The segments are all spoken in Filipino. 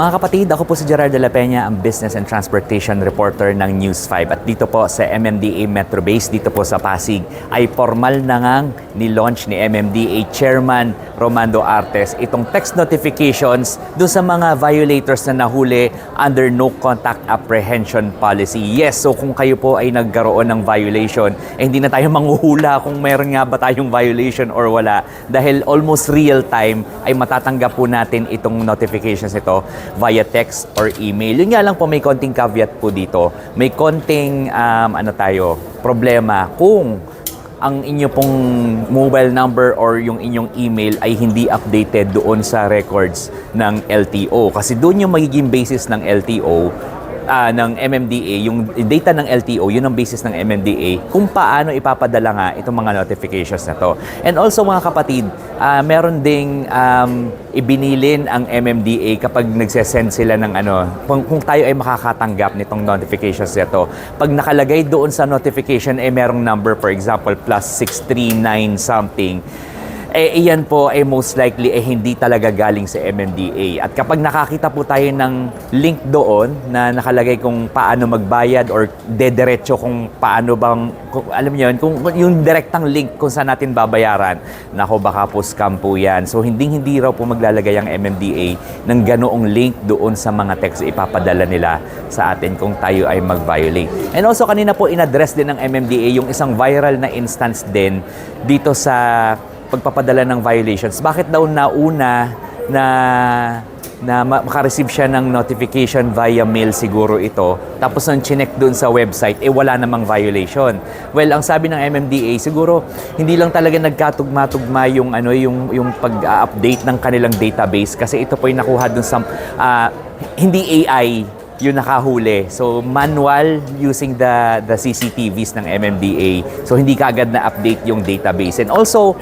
Mga kapatid, ako po si Gerard de la Peña, ang Business and Transportation Reporter ng News 5. At dito po sa MMDA Metro Base, dito po sa Pasig, ay formal na ngang ni-launch ni MMDA Chairman Romando Artes itong text notifications doon sa mga violators na nahuli under No Contact Apprehension Policy. Yes, so kung kayo po ay nagkaroon ng violation, hindi na tayo manghuhula kung meron nga ba tayong violation or wala. Dahil almost real time ay matatanggap po natin itong notifications ito via text or email. Yun nga lang po, may konting caveat po dito. May konting problema kung ang inyo pong mobile number or yung inyong email ay hindi updated doon sa records ng LTO. Kasi doon yung magiging basis ng LTO, ng MMDA, yung data ng LTO, yun ang basis ng MMDA kung paano ipapadala nga itong mga notifications na to. And also mga kapatid, meron ding ibinilin ang MMDA kapag nagsesend sila ng kung tayo ay makakatanggap nitong notifications na to. Pag nakalagay doon sa notification merong number, for example, +639 something, iyan po most likely hindi talaga galing sa MMDA. At kapag nakakita po tayo ng link doon na nakalagay kung paano magbayad or dediretso kung paano alam niyo yun, kung yung direktang link kung saan natin babayaran, nako baka po scam po yan. So hindi raw po maglalagay ang MMDA ng ganoong link doon sa mga text ipapadala nila sa atin kung tayo ay mag-violate. And also kanina po in-address din ng MMDA yung isang viral na instance din dito sa pagpapadala ng violations. Bakit daw nauna na makareceive siya ng notification via mail siguro ito, tapos nang chinek dun sa website, wala namang violation. Well, ang sabi ng MMDA, siguro hindi lang talaga nagkatugma-tugma yung pag-update ng kanilang database kasi ito po yung nakuha dun sa hindi AI yung nakahuli. So, manual using the CCTVs ng MMDA. So, hindi kaagad na update yung database. And also,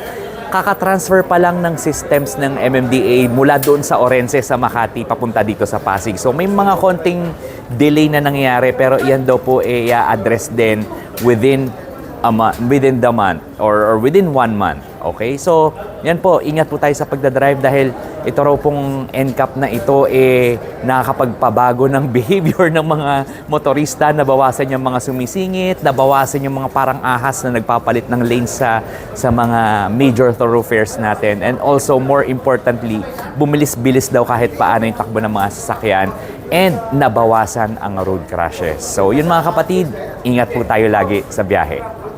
kaka-transfer pa lang ng systems ng MMDA mula doon sa Orense sa Makati papunta dito sa Pasig. So may mga konting delay na nangyayari pero iyan daw po i-address din within the month or within 1 month. Okay? So, yan po, ingat po tayo sa pagdadrive dahil ito raw pong NCAP na ito nakakapagpabago ng behavior ng mga motorista, nabawasan yung mga sumisingit, nabawasan yung mga parang ahas na nagpapalit ng lanes sa mga major thoroughfares natin. And also, more importantly, bumilis-bilis daw kahit paano yung takbo ng mga sasakyan and nabawasan ang road crashes. So, yun mga kapatid, ingat po tayo lagi sa biyahe.